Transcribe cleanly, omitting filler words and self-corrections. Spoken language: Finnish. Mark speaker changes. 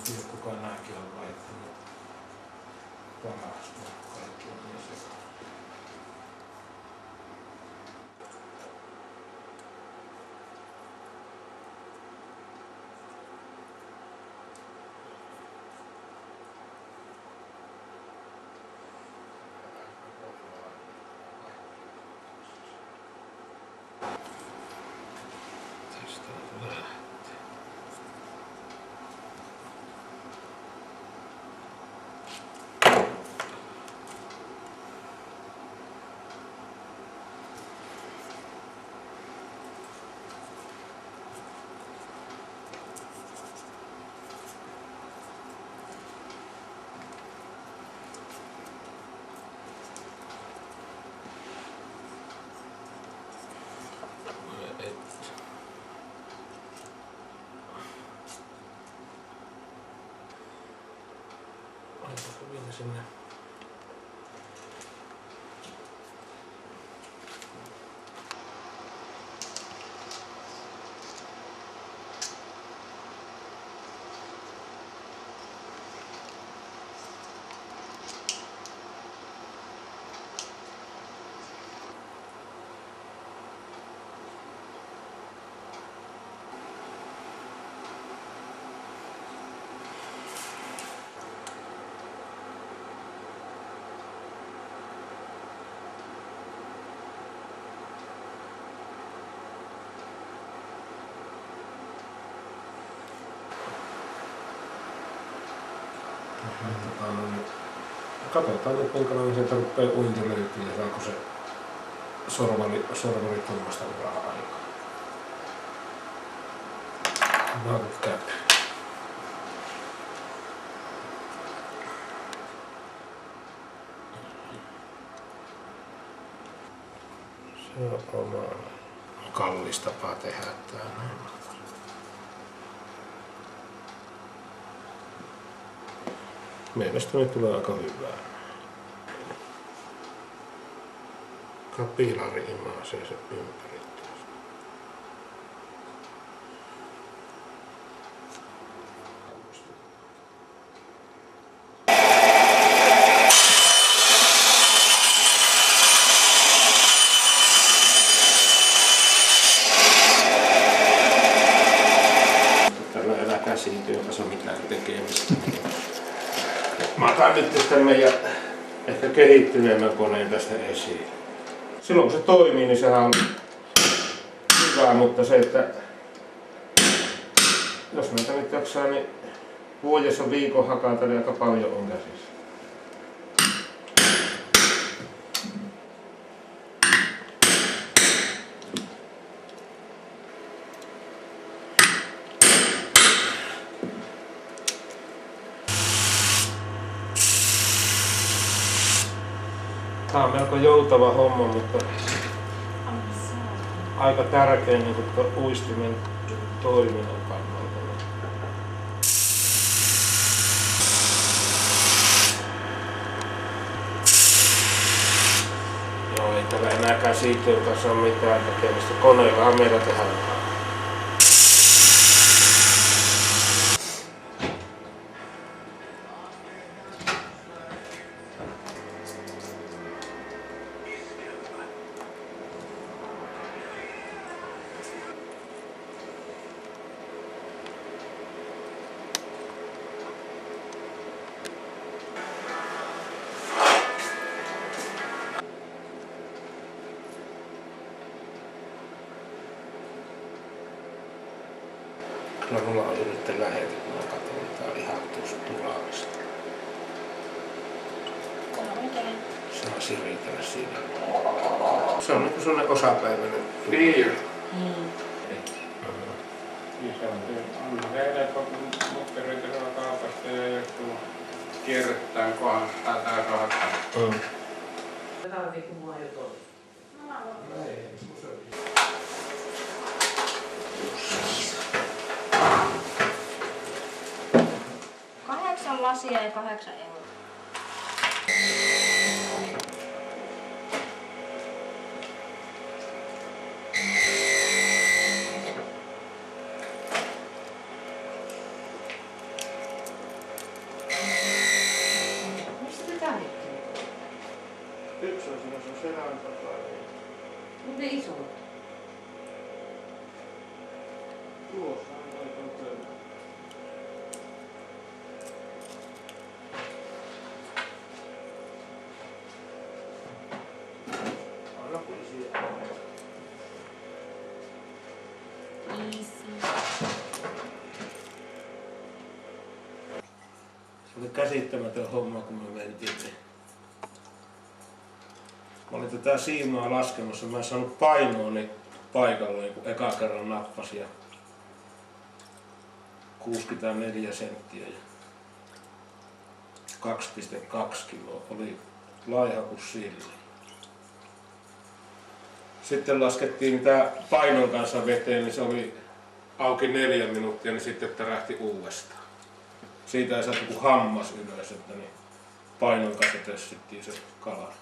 Speaker 1: tiedä kuka nääkin on laittanut. Pahasta kaikki on niin sekaisin. Tästä lähtee. Laitako vielä sinne? Katsotaan nyt minkälainen sieltä rupeaa uinti löytyy ja saako se sorvari tuommoista vähän aikaa. Not cap. Se on oma kallis tapa tehdä tää näin. Mielestäni tulee aika hyvää. Kapilaari imaisee se ympäri. Tällä elää käsiintyön kanssa mitään tekemistä. Mä otan nyt tästä meidän ehkä kehittyneemmän koneen tästä esiin. Silloin kun se toimii, niin sehän on hyvä, mutta se, että jos meitä nyt jaksaa, niin vuodessa viikon hakata, niin aika paljon on käsissä. Tää on melko joutava homma, mutta aika tärkeä niin uistimen toiminnan kannalta. Joo, ei tällä enää käsityön kanssa ole mitään tekemistä. Koneellahan meillä tehdään. Kyllä mulla oli nyt lähellä, kun mä katsoin, että tää oli ihan tuossa turallista. Saa siritellä siinä. Se on niinku sellainen osapäiväinen.
Speaker 2: Niin jo. Ja se on helppo, kun muttereita saa kaupasta ja joku kierrättää kohdassa tai rahakaan.
Speaker 3: Tätä on niinku mulla jo toimi.
Speaker 1: Ei, se on.
Speaker 4: 8 lasia ja 8 euroa.
Speaker 3: Miten iso?
Speaker 2: Tuossa on toi pöydä.
Speaker 1: Anna poliisia. Se oli käsittämätön homma, kun me mentiin. Mä olin tätä siimaa laskemassa. Mä en saanut painooni paikalleen, kun eka kerran nappasin. 64 senttiä ja 2,2 kiloa. Oli laiha kuin sillä. Sitten laskettiin tää painon kanssa veteen, niin se oli auki 4 minuuttia, niin sitten tärähti uudestaan. Siitä ei saatu kuin hammas ylös, että niin painon kanssa tössittiin se kala.